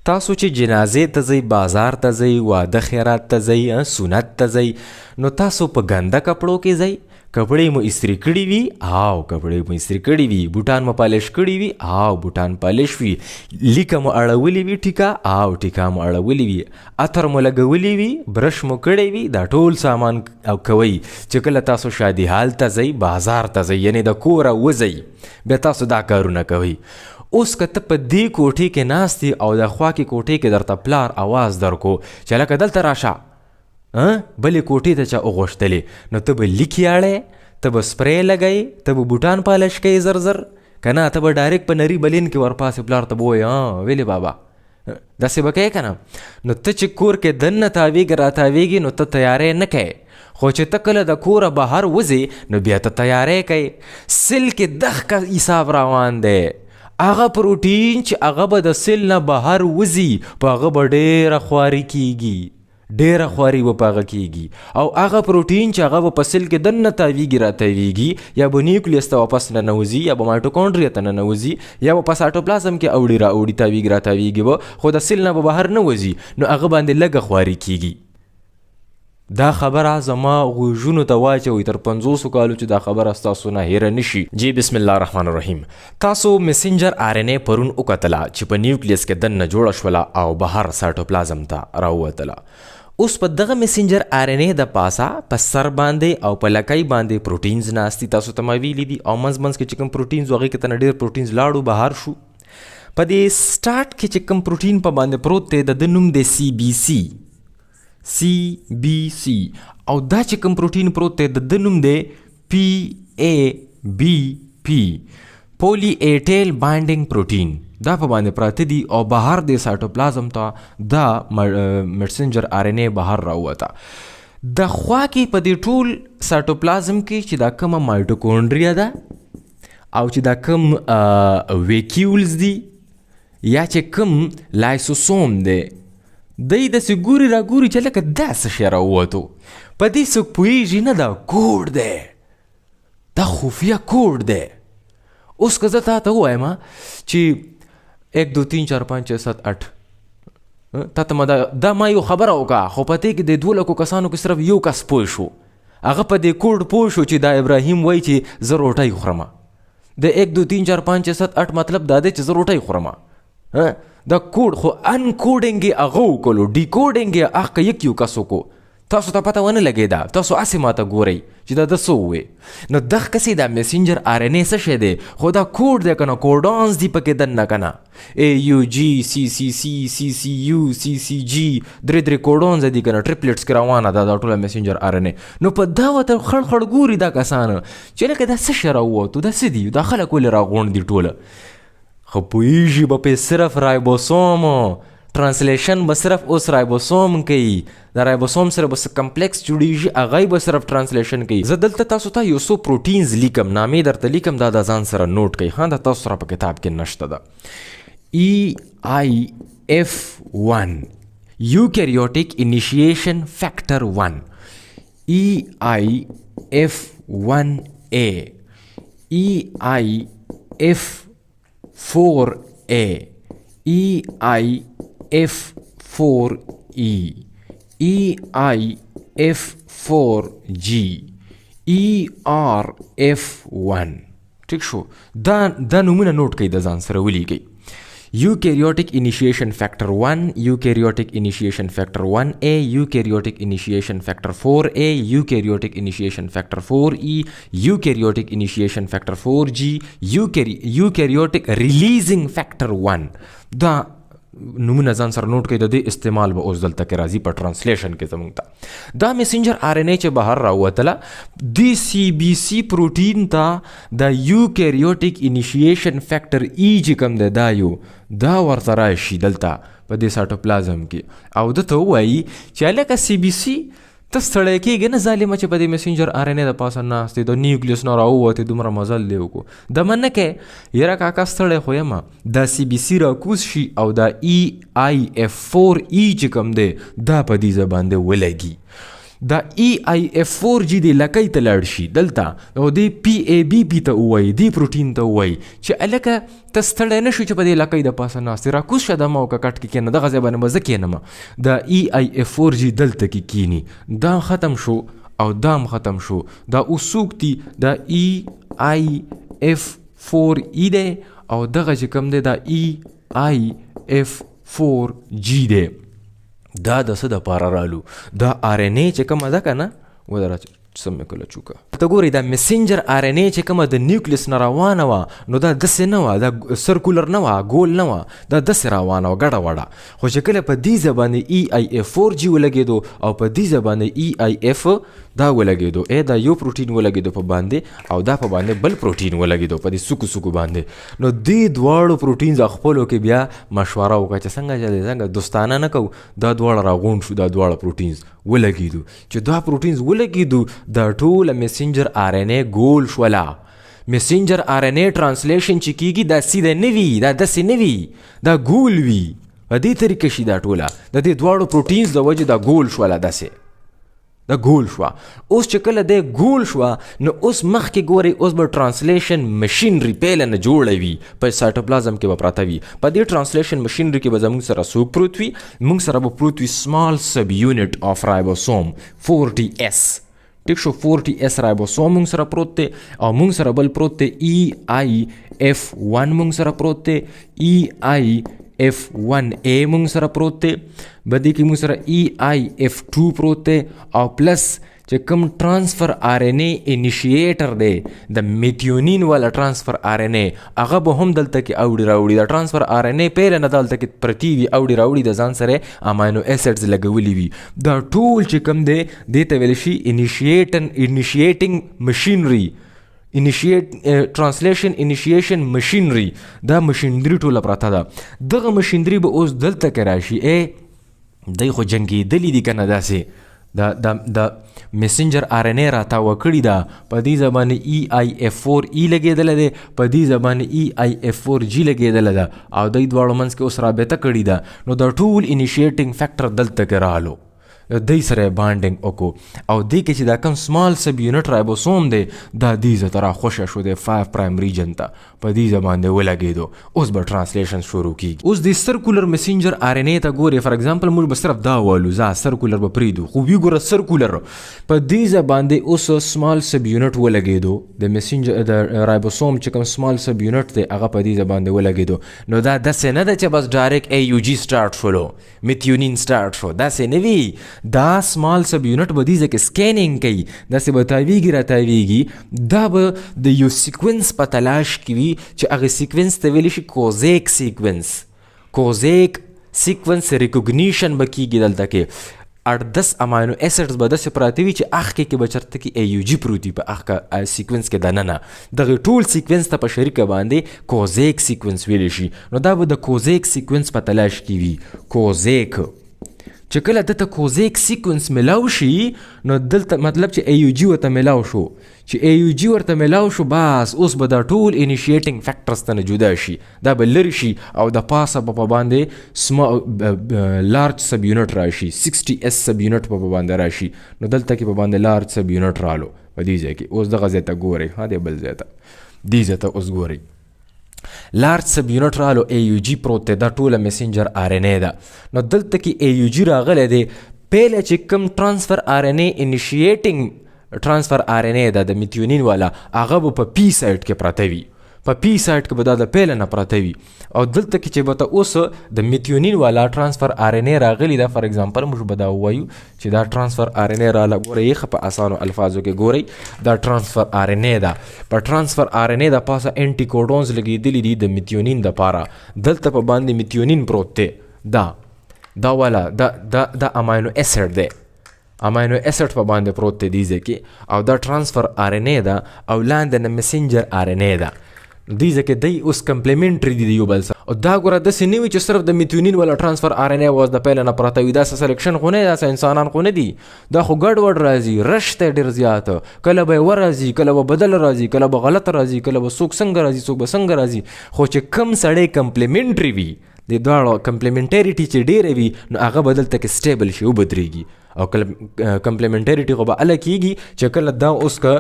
تاسو چې جنازې ته ځئ، بازار ته ځئ، واده خیرات ته ځئ، سنت ته ځئ، نو تاسو په ګنده کپړو کې ځئ. کپړې مو استری کړي وي او کپړې مو استری کړي وي، بوټان مو پالش کړي وي او بوټان پالش وي، لیکه مو اړولې وي ټیکا او ټیکا مو اړولې وي، عطر مو لګولې وي، برش مو کړی وي، دا ټول سامان او کوئ. چې کله تاسو شادي حال ته ځئ، بازار ته ځئ، یعنې د کوره وځئ، بیا تاسو دا کارونه کوئ. اوس که ته په دې کوټې کې ناست او د خوا کې کوټې کې درته پلار آواز درکو چې لکه دلته راشه، بلې کوټې ته چا وغوښتلې، نو ته به لیکي اړی، ته به سپری لګئ، ته به بوټان پالش کوئ زر زر که نه، ته به ډایرکټ په نري بلین کې ورپاسې پلار ته به وایي ویلې بابا، داسې به کوې که نه. نو ته چې کور کې دننه تاویږي راتاویږي نو ته تیاری نه کوې، خو چې ته کله د کوره بهر وځې نو بیا ته تیاری کوې. سل کې دغه حساب روان دی، هغه پروټین چې هغه به د سل نه بهر وځي په هغه به ډېره خواري کیږي، ډېره خواري به په هغه کیږي، او هغه پروټین چې هغه به په سل کې دننه تاویږي راتاویږي، یا به نیوکلیس ته واپس ننوځي، یا به مایټوکونډریا ته ننوځي، یا به په سایټوپلازم کې اوړي را اوړي تاویږي راتاویږي به، خو د سل نه به بهر نه وځي، نو هغه باندې لږه خواري کیږي. دا خبره زما غوږونو ته واچوئ، تر 50 کالو چې دا خبره ستاسو نه هیره نشي. جی بسم الله الرحمن الرحیم. تاسو میسنجر آر ان اے پرون وکتله چې په نیوکلیس کې دننه جوړه شوله او بهر سایټوپلازم ته راووتله. اوس په دغه میسنجر آر ان اے د پاسه په سر باندې او په لکۍ باندې پروټینز ناستي، تاسو ته ما ویلي دي، او منځ منځ کې چې کوم پروټینز هغې کې ته نه ډېر پروټینز لاړو بهر شو. په دې سټارټ کې چې کوم پروټین په باندې پروت دی د ده نوم دی CBC، او دا چې کوم پروټین پروت دی د ده نوم دی PABP، پولی ایټیل بایندینګ پروټین. دا په باندې پراته دي او بهر د سایټوپلازم ته دا میسنجر آر ان اے بهر راووته. د خوا کې په دې ټول سایټوپلازم کې چې دا کومه مایټوکونډریا ده او چې دا کوم ویکیولز دي یا چې کوم لایسوسوم دی، دی داسې ګوري را ګوري چې لکه دا څه شی راووتو، په دې څوک پوهېږي نه، دا کوډ دی، دا خفیه کوډ دی. اوس که زه تا ته ووایم چې 1 2 3 4 5 6 7 8 تا ته دا ما یو خبره وکړه، خو په دې کې د 2 لکو کسانو کې صرف یو کس پوه شو، هغه په دې کوډ پوه شو چې دا ابراهیم وایي چې زه روټۍ خورم. د 1 2 3 4 5 6 7 8 مطلب دا دی چې زه روټۍ خورم. دا کوډ خو ان کوډنګ یې هغه وکړلو، ډي کوډنګ یې هغه یک یو کس وکړو، تاسو ته پته ونه لګېده، تاسو هسې ماته ګورئ چې دا د څه ووې. نو دغه کسې دا میسنجر آر ان اے څه شی دی، خو دا کوډ دی که نه، کوډانز دي پکې دننه که نه، AUG CCC CCU CCG، درې کوډونز دي که نه، ټریپلیټس کې روانه ده دا ټوله میسنجر آر ان اے. نو په دا ورته خړ خړ ګوري دا کسان چې لکه دا څه شی راووتو، دا څه دي، دا خلک ولې راغونډ دي ټوله، خو پوهېږي به پې صرف رایبوسوم، ټرانسلیشن به صرف اوس رایبوسوم کوي، د رایبوسوم سره به څه کمپلیکس جوړېږي هغه به صرف ټرانسلیشن کوي. زه دلته تاسو ته یو څو پروټینز لیکم، نامې درته لیکم، دا د ځان سره نوټ کوئ. ها دا تاسو سره په کتاب کې نشته ده. EIF1 Eukaryotic Initiation Factor 1، EIF1A، EIF4A، EIF4E، EIF4G، ERF1. ٹھیک شو، دا نمونه نوٹ کئی دا ځان سره ولیکئ. Eukaryotic initiation factor 1، Eukaryotic initiation factor 1A، Eukaryotic initiation factor 4A، Eukaryotic initiation factor 4E، Eukaryotic initiation factor 4G، Eukaryotic releasing factor 1. دا نمونه ځان سره نوٹ کړئ، د دې استعمال به اوس دلته کې راځي په ټرانسلیشن کې زموږ ته. دا میسنجر آر ان اے چې بهر راووتله، دې CBC پروټین ته د یوکریوټیک انیشیشن فیکټر ای چې کوم دی دا ورته راشي دلته په دې سایټوپلازم کې، او ده ته ووایي چې هلکه CBC ته ستړی کېږې نه ظالمه چې په دې میسنجر آر ان اے د پاسه ناست دی، د نیوکلیس نه راووتې، دومره مزل دی وکړو، دمه نه کوې یاره کاکا ستړی خو یمه، دا CBC راکوز شي او دا EIF4E چې کوم دی دا په دې باندې ولګي. دا EIF4G دی لکۍ ته لاړ شي دلته او دی PABP ته ووایي دی پروټین ته ووایي چې هلکه ته ستړی نه شو چې په دې لکۍ د پاسه ناست یې راکوز شه دمه وکړه کټ کې کښېنه دغه ځای باندې به زه کښېنم دا EIF4G دلته کې کښېني دا ختم شو او دا هم ختم شو دا اوس څوک دي دا EIF4E دی او دغه چې کوم دی دا EIF4G دی دا د څه دپاره رالو دا RNA چې کومه ده که نه ودره سم مې کله چوکه ته ګورئ دا مسنجر RNA چې کومه د نیوکلیس نه روانه وه نو دا داسې نه وه دا سرکولر نه وه ګول نه وه دا داسې روانه وه ګډه وډه خو چې کله په دې ځای باندې EIF4G ولګېدو او په دې ځای باندې EIF دا ولګېدو دا یو پروټین ولګېدو په باندې او دا په باندې بل پروټین ولګېدو په دې سکو سکو باندې نو دې دواړو پروټینز خپلو کې بیا مشوره وکړه چې څنګه دوستانه نه کوو دا دواړه راغونډ شو دا دواړه پروټینز ولګېدو چې دا پروټینز ولګېدو دا ټوله مسنجر RNA ګول شوله مسنجر RNA ټرانسلیشن چې کېږي دا سیده نه وي دا داسې نه وي دا ګول وي په دې طریقه شي دا ټوله د دې دواړو پروټینز د وجې دا ګول شوله داسې دا ګول شوه اوس چې کله دی ګول شوه نو اوس مخکې ګورئ اوس به ټرانسلیشن مشینري پیله نه جوړه وي په سایټوپلازم کې به پراته وي په دې ټرانسلیشن مشینري کې به زموږ سره څوک پروت وي موږ سره به پروت وي سمال سب یونټ آف رایبوسوم 40S ټیک شو 40S رایبوسوم موږ سره پروت دی او موږ سره بل پروت دی EIF1 موږ سره پروت دی EIF1A موږ سره پروت دی بدې کې موږ سره EIF2 پروت دی او پلس چې کوم ټرانسفر RNA انیشیټر دی د میتیونین والا ټرانسفر RNA هغه به هم دلته کې اوړي راوړي د ټرانسفر RNA پیله نه دلته کې پرتی وي اوړي راوړي د ځان سره امینو اسیډز لګولي وي دا ټول چې کوم دی دې ته ویل شي انیشیټینګ مشینري ټرانسلیشن انیشیشن مشینري دا مشینري ټوله پراته ده دغه مشینري به اوس دلته کې راشي دی خو جنګېدلي دي که نه داسې د مسنجر RNA راتاوه کړي ده په دې زبانې EIF4E لګېدلی دی په دې زبانې EIF4G لګېدلی ده او دوی دواړو منځ کې اوس رابطه کړي ده نو د ټول انیشیټینګ فیکټر دلته کې رالو دی سره بانډینګ وکړو او دی کې چې دا کم سمال سب یونټ رایبوسوم دی دا دې زه ته راخوشه شو دی 5 پرایم ریجن ته په دې باندې ولګېدو اوس به ټرانسلیشن شروع کېږي اوس د سرکولر مسنجر RNA ته ګورې فار ایگزامپل موږ به صرف دا وویلو سرکولر به پرېږدو خو وی ګوره سرکولر په دې باندې اوس سمال سب یونټ ولګېدو د مسنجر د رایبوسوم چې کوم سمال سب یونټ دی هغه په دې باندې ولګېدو نو دا داسې نه ده چې بس ډایرکټ AUG سټارټ شولو میتیونین سټارټ شو داسې نه وي دا سمال سب یونټ به دې ځای کې سکینینګ کوي داسې به تاویږي راتاویږي دا به د یو سیکوینس په تلاش کې وي چې هغه سیکوینس ته ویلی شي کوزیک سیکوینس ریکوګنیشن به کېږي دلته کې 8-10 امینو اسیډز به داسې پراته وي چې اخکې کې به چېرته کې AUG پروت وي په اخکه سیکوینس کې دننه دغه ټول سیکوینس ته په شریکه باندې کوزیک سیکوینس ویلی شي نو دا به د کوزیک سیکوینس په تلاش کې وي کوزیک چې کله دته کوزیک سیکوینس ملاو شي نو دلته مطلب چې AUG ورته ملاو شو چې AUG ورته ملاو شو بس اوس به دا ټول انیشیټینګ فیکټرز ته نه جدا شي دا به لرې شي او د پاسه به په باندې لارج سب یونټ راشي 60S سب یونټ به په باندې راشي نو دلته کې په باندې لارج سب یونټ رالو په دې ځای کې اوس دغه ځای ته ګورئ دې بل ځای ته دې ځای ته اوس ګورئ لارج سب یونټ رالو AUG پروت دی دا ټوله مسنجر RNA ده نو دلته کې AUG راغلی دی پیله چې کوم ټرانسفر RNA انیشیټینګ ټرانسفر RNA ده د میتیونین والا هغه به په پی سایډ کې پراته وي په پی سایډ کې به دا د پیله نه پراته وي او دلته کې چې به ته اوس د میتیونین والا ټرانسفر RNA راغلی ده فار ایگزامپل موږ به دا ووایو چې دا ټرانسفر RNA راله ګورئ ښه په اسانو الفاظو کې ګورئ دا ټرانسفر RNA ده په ټرانسفر RNA د پاسه انټي کوډونز لګېدلي دي د میتیونین دپاره دلته په باندې میتیونین پروت دی دا والا دا امینو اسیډ دی امینو اسیډ په باندې پروت دی دې ځای کې او دا ټرانسفر RNA ده او لاندې نه مسنجر RNA ده دې ځای کې دی اوس کمپلیمنټري دي د یو بل سره او دا ګوره داسې نه وي چې صرف د میتیونین والا ټرانسفر RNA واز د پیله نه پراته وي داسې سلیکشن خو نه دی داسې انسانان خو نه دي دا خو ګډ وډ راځي رش دی ډېر زیات کله به یې ورځي کله به بدل راځي کله به غلط راځي کله به څوک څنګه راځي څوک به څنګه راځي خو چې کم سړی کمپلیمنټري وي د دواړو کمپلیمنټریټي چې ډېره وي نو هغه به دلته کې سټیبل شي وبدرېږي او کمپلیمنټریټي خو به هله کېږي چې کله دا اوس که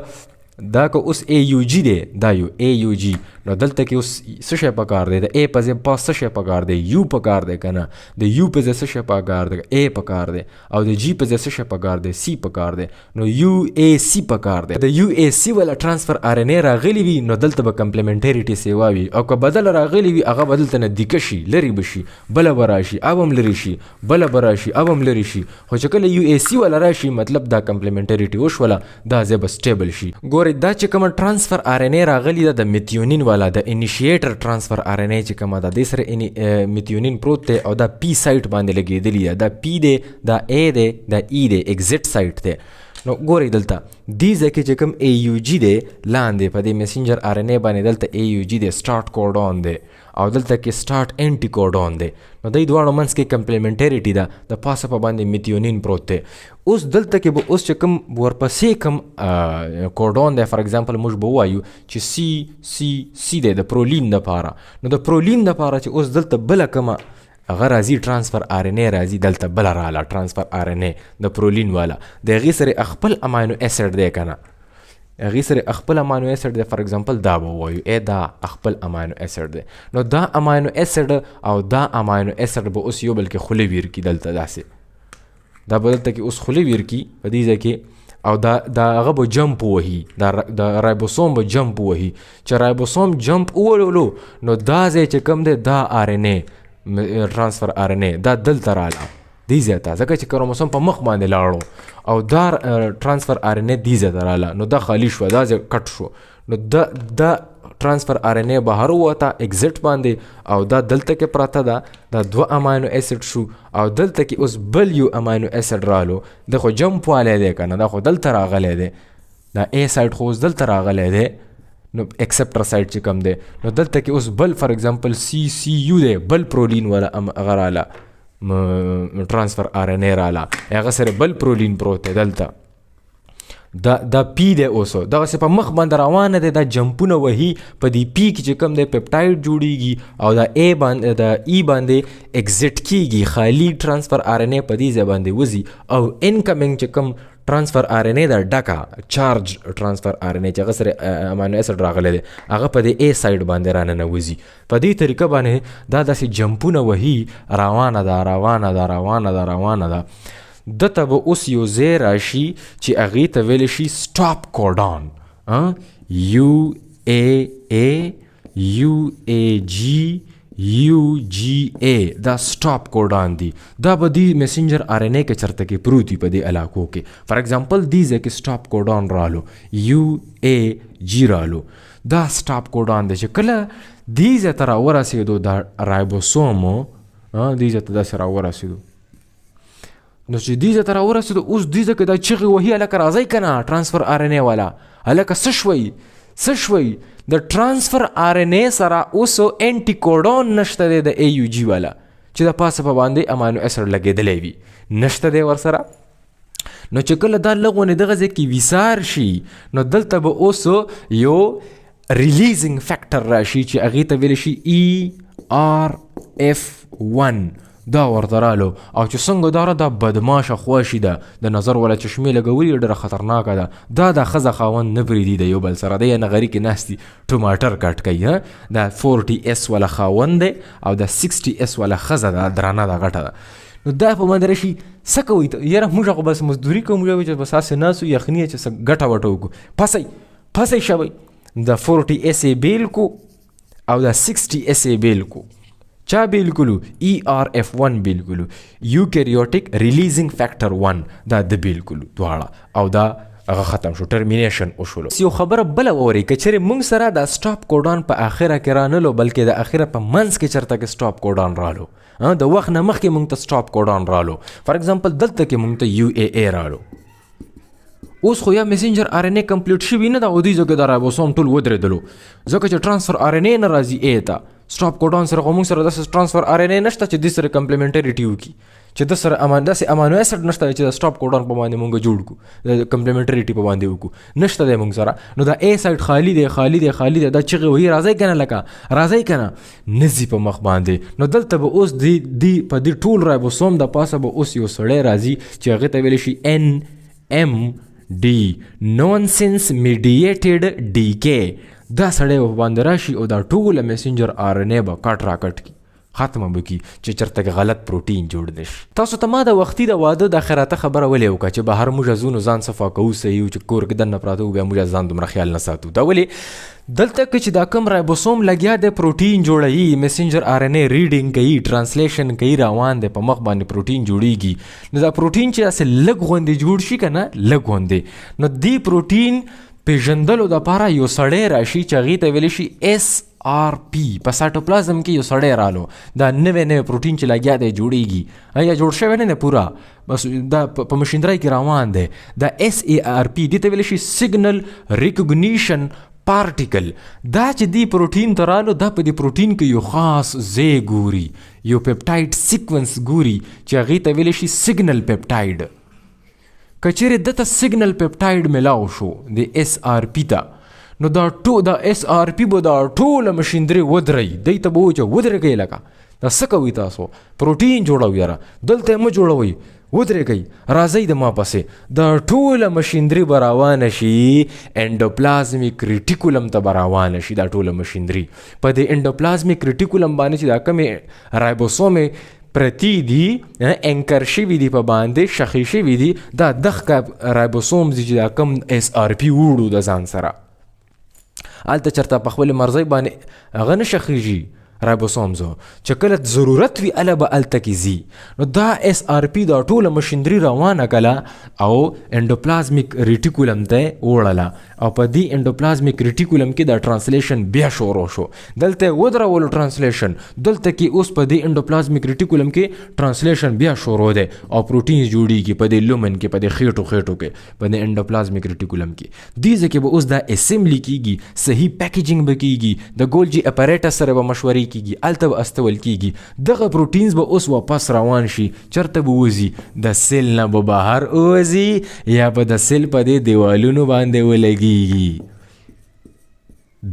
دا که اوس اے یو جی دی دا یو اے یو جی نو دلته کې اوس څه شی پکار دی د اے په ځای په څه شی پکار دی یو پکار دی که نه د یو په ځای څه شی پکار دی اے پکار دی او د جی په ځای څه شی پکار دی سی پکار دی نو یو اے سی پکار دی د یو اے سی والا ټرانسفر آر ان اے راغلی وي نو دلته به کمپلیمنټریټي سیوا وي او که بدل راغلی وي هغه به دلته نه دیکه شي لرې به شي بله به راشي او هم لرې شي بله به راشي او هم لرې شي خو چې کله یو اے سی والا راشي مطلب دا کمپلیمنټریټي وشوله دا ځای به سټیبل شي. دا چې کومه ټرانسفر آر ان اے راغلی ده د میتیونین والا د انیشیټر ټرانسفر آر ان اے چې کومه ده دې سره میتیونین پروت دی او دا پی سایټ باندې لګېدلی ده دا پی دی دا ای دی دا ای دی ایگزټ سایټ دی. نو ګورئ دلته دې ځای کې چې کوم اے یو جي دی لاندې په دې میسنجر آر ان اے باندې دلته اے یو جي دی سټارټ کوډون دی او دلته کې سټارټ انټي کوډون دی نو دوی دواړو منځ کې کمپلیمنټریټي ده د پاسه په باندې میتیونین پروت دی. اوس دلته کې به اوس چې کوم ورپسې کوم کوډون دی فار ایگزامپل موږ به ووایو چې سی سی سی دی د پرولین دپاره نو د پرولین دپاره چې اوس دلته بله کومه هغه راځي ټرانسفر آر ان اے راځي دلته بله راله ټرانسفر آر ان اے د پرولین والا د هغې سره خپل اماینو اسیډ دی که نه هغې سره خپل اماینو اسیډ دی فار ایگزامپل دا به ووایو ای دا خپل اماینو اسیډ دی نو دا اماینو اسیډ او دا اماینو اسیډ به اوس یو بل کې خوله ویر کي دلته داسې دا به دلته کې اوس خوله ویر کي په دې ځای کې او دا هغه به جمپ ووهي د رایبوسوم به جمپ ووهي چې رایبوسوم جمپ وولو نو دا ځای چې کوم دی دا آر ان اے ټرانسفر آر ان اے دا دلته راله دې ځای ته ځکه چې کروموسوم په مخ باندې لاړو او دا ټرانسفر آر ان اے دې ځای ته راله نو دا خالی شوه دا ځای کټ شو نو دا ټرانسفر آر ان اے بهر ووته ایگزټ باندې او دا دلته کې پراته ده دا دوه اماینو اسیډ شو او دلته کې اوس بل یو اماینو اسیډ رالو دا خو جمپ والی دی که نه دا خو دلته راغلی دی دا اے سایډ خو اوس دلته راغلی دی نو ایکسپټر سایډ چې کوم دی نو دلته کې اوس بل فار ایگزامپل سی سی یو دی بل پرولین والا هغه راله ټرانسفر آر ان اے راله هغه سره بل پرولین پروت دی دلته دا پی دی اوس دغسې په مخ باندې روانه دی دا جمپونه وهي په دې پی کې چې کوم دی پیپټایډ جوړیږي او دا ای باندې دا ای باندې ایگزټ کیږي خالی ټرانسفر آر ان اے په دې ځای باندې وځي او انکمنګ چې کوم ټرانسفر آر ان اے دا ډکه چارج ټرانسفر آر ان اے چې هغه سره اماینو اسیډ راغلی دی هغه په دې اے سایډ باندې راننوځي په دې طریقه باندې دا داسې جمپونه وهي روانه ده روانه ده روانه ده روانه ده دته به اوس یو ځای راشي چې هغې ته ویلی شي سټاپ کوډون یو اے اے یو اے جی یو جی اے دا سټاپ کوډان دي دا به دې میسنجر آر ان اے کې چرته کې پروت وي په دې علاقو کې فار ایگزامپل دې ځای کې سټاپ کوډان رالو یو اے جی رالو دا سټاپ کوډان دی چې کله دې ځای ته راورسېدو دا رایبوسوم دې ځای ته داسې راورسېدو نو چې دې ځای ته راورسېدو اوس دې ځای کې دا چغې وهي هلکه راځئ که نه ټرانسفر آر ان اے والا هلکه څه شوی د ټرانسفر آر ان اے سره اوس انټي کوډون نشته دی د اے یو جي والا چې د پاسه په باندې اماینو اسیډ لګېدلی وي نشته دی ورسره نو چې کله دا لغونې دغه ځای کې ویسار شي نو دلته به اوس یو ریلیزینګ فیکټر راشي چې هغې ته ویلی شي ای آر اف 1 دا ورته رالو او چې څنګه دا دا بدماشه خواشي ده د نظر والا چشمې لګولي ډېره خطرناکه ده دا ښځه خاوند نه پرېږدي د یو بل سره دی نغري کې ناستي ټماټر کټ کوي دا 40 اس والا خاوند دی او د 60 اس والا ښځه ده درانه ده غټه ده نو دا په باندې راشي څه کوئ ته یاره موږ خو بس مزدوري کوو موږ چې بس هسې ناست یو یخني چې څه ګټه وټه وکړو پسئ شوئ د 40 اس یې بیل کو او د 60 اس یې بیل کو چا بیل کلو ای آر اف 1 بیل کلو یوکریوټیک ریلیزینګ فیکټر 1 دا د بیل کلو دواړه او دا هغه ختم شو ټرمینیشن وشولو. یو خبره بله واورئ که چېرې موږ سره دا سټاپ کوډان په اخره کې رانلو بلکې د اخره په منځ کې چېرته کې سټاپ کوډان رالو د وخت نه مخکې موږ ته سټاپ کوډان رالو فار ایگزامپل دلته کې موږ ته یو اے اے رالو اوس خو یا میسنجر آر ان اے کمپلیټ شوي نه ده او دوی ځکه د رایبوسوم ټول ودرېدلو ځکه چې ټرانسفر آر ان اے نه راځي اے ته سټاپ کوډان سره موږ سره داسې ټرانسفر آر ان اے نشته چې د سره کمپلیمنټریټي وکړي، چې د سره داسې امانو اسید نشته چې د سټاپ کوډان په باندې موږ جوړ کړو، د کمپلیمنټریټي په باندې وکړو، نشته دی موږ سره. نو دا اے سایډ خالی دی خالی دی خالی دی، دا چغې وایي راځئ که نه، لکه راځئ که نه، نځي په مخ باندې. نو دلته به اوس په دې ټول رایبوسوم د پاسه به اوس یو سړی راځي چې هغې ته ویلی شي NMD نونسنس میډیټډ DK. دا سړی به باندې راشي او دا ټوله میسنجر RNA به کټ را کټ کړي، ختمه به کړي چې چېرته کې غلط پروټین جوړ نشي. تاسو ته ما د وختي د واده د خیراته خبره ولې وکړه چې بهر موږ ځو نو ځان صفا کوو صحیح و، چې کور کې دننه پراته وو بیا موږ ځان دومره خیال نه ساتو. دا ولې دلته کې چې دا کم رایبوسوم لګیا دی پروټین جوړوي، میسنجر RNA ریډینګ کوي، ټرانسلیشن کوي، روان دی په مخ باندې پروټین جوړیږي. نو دا پروټین چې داسې لږ غوندې جوړ شي که نه، لږ غوندې، نو دې پروټین پیژندلو دپاره یو سړی راشي چې هغې ته ویلی شي SRP. په سایټوپلازم کې یو سړی رالو، دا نوی پروټین چې لګیا دی جوړیږي، یا جوړ شوی نه دی پوره، بس دا په مشیندرۍ کې روان دی. دا SARP دې ته ویلی شي سیګنل ریکګنیشن پارټیکل. دا چې دی پروټین ته رالو، دا په دې پروټین کې یو خاص ځای ګوري، یو پیپټاید سیکونس ګوري چې هغې ته ویلی شي سیګنل پیپټاید. که چیرې دته سیګنل پیپټاید ملاو شو د SRP ته، نو دا SRP به دا ټوله مشیندرې ودرئ، دی ته به وایي چې ودرېږئ، لکه دا څه کوئ تاسو، پروټین جوړوئ، یاره دلته یې مه جوړوئ، ودرېږئ، راځئ د ما پسې. دا ټوله مشیندرې به روانه شي انډوپلازمیک ریټیکولم ته به روانه شي. دا ټوله مشیندرې په دې انډوپلازمیک ریټیکولم باندې چې دا کمې رایبوسومې پرتی دي، انکر شوي دي، په باندې شخې شوي دي، دا دغه رایبوسومز دي چې دا کم SRP وړو د ځان سره. هلته چېرته په خپلې مرضۍ باندې هغه نه شخېږي رایبوسومزو، چې کله ضرورت وي هله به هلته کې ځي. نو دا SRP دا ټوله مشیندري روانه کړه او انډوپلازمیک ریټیکولم ته وړله، او په دې انډوپلازمیک ریټیکولم کې دا ټرانسلیشن بیا شروع شو. دلته ودرولو ټرانسلیشن، دلته کې اوس په دې انډوپلازمیک ریټیکولم کې ټرانسلیشن بیا شروع دی او پروټینز جوړیږي په دې لومن کې، په دې خېټو کې، په دې انډوپلازمیک ریټیکولم کې. دې ځای کې به اوس دا اسمبلی کېږي، صحیح پیکیجنګ به کېږي، د ګولجي اپریټس سره به مشورې کېږي، هلته به استول کېږي. دغه پروټینز به اوس واپس روان شي، چېرته به وځي، د سیل نه به بهر وځي یا به د سیل په دې دیوالونو باندې ولګي.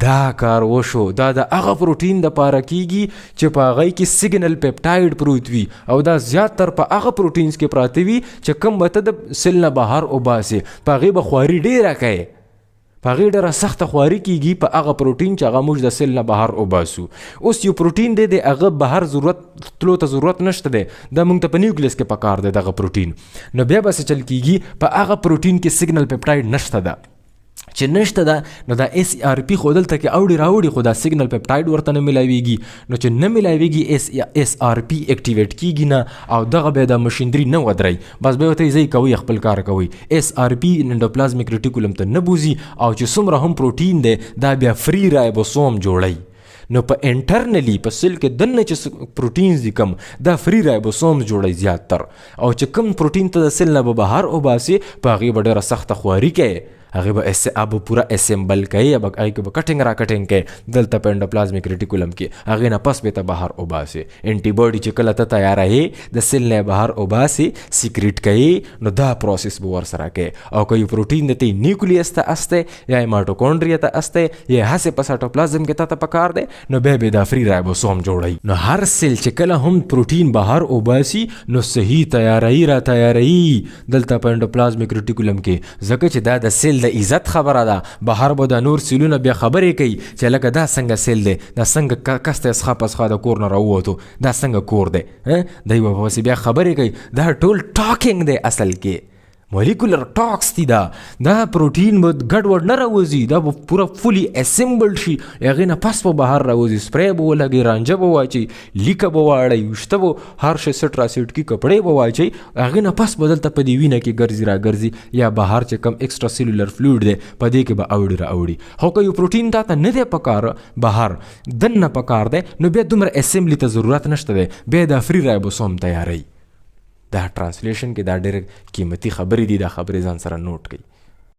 دا کار وشو. دا د هغه پروټین دپاره کېږي چې په هغی کې سیګنل پیپټاید پروت وي، او دا زیات تر په هغه پروټینز کې پراته وي چې کوم به ته د سیل نه بهر وباسې، په هغې به خواري ډېره کوې، په هغې ډېره سخته خواري کېږي په هغه پروټین چې هغه موږ د سیل نه بهر وباسو. اوس یو پروټین دی د هغه بهر تلو ته ضرورت نشته دی، دا موږ ته په نیوکلیس کې پکار دی دغه پروټین. نو بیا به څه چل کېږي، په هغه پروټین کې سیګنل پیپټاید نشته ده، چې نشته ده، نو دا SRP خو دلته کې اوړي راوړي، خو دا سیګنل پیپټاید ورته نه ملاویږي. نو چې نه ملاویږي SRP اکټیویټ کېږي نه، او دغه بیا د مشیندري نه ودرئ، بس بیا ورته ځئ کوئ خپل کار کوئ. SRP انډوپلازمیک ریټیکولم ته نه بوځي، او چې څومره هم پروټین دی دا بیا فری رایبوسوم جوړوي. نو په انټرنلی په سیل کې دننه چې پروټینز دي کم، دا فری رایبوسوم جوړوي زیات تر، او چې کم پروټین ته د سیل نه به بهر وباسي، په هغې به ډېره سخته خواري کوي، هغې به پوره اسمبل کوي، هغې کې به کټنګ را کټنګ کوي دلته په انډوپلازمیک ریټیکولم کې، هغې نه پس به ته بهر وباسي. انټي باډي چې کله ته تیاروې د سیل نه بهر وباسي، سیکریټ کوي، نو دا پروسس به ورسره کوي. او که یو پروټین د ته نیوکلیس ته استی یا مایټوکونډریا ته استی یا هسې په سایټوپلازم کې تا ته پکار دی، نو بیا به دا فری رایبوسوم جوړوي. نو هر سیل چې کله هم پروټین بهر وباسي، نو صحیح تیاروي را تیاروي دلته په انډوپلازمیک ریټیکولم کې، ځکه چې دا د سیل د عزت خبره ده. بهر به د نور سیلونه بیا خبرې کوي چې لکه دا څنګه سیل دی، دا څنګه کس ته څخه پسخه د کور نه راووتو، دا څنګه کور دی، دی به پسې بیا خبرې کوي. دا ټول ټاکینګ دی اصل کې، مولیکولر ټاکس دي. دا پروټین به ګډوډ نه راوځي، دا به پوره فولي اسمبلډ شي، هغې نه پس به بهر راوځي، سپری به ولګي، رانجه به واچوي، لیکه به واړئ، ویښته به هر شی سټراسیټ کې کپړې به واچوي، هغې نه پس به دلته په دې وینه کې ګرځي را ګرځي، یا بهر چې کم ایکسټرا سیلولر فلویډ دی په دې کې به اوړي را اوړي. خو که یو پروټین تا ته نه دی پکار، بهر دننه پکار دی، نو بیا دومره اسمبلي ته ضرورت نشته دی، بیا دا فری رایبوسوم تیاروي. دا ټرانسلیشن کې دا ډېر قیمتي خبرې دي، دا خبرې ځان سره نوٹ کړئ.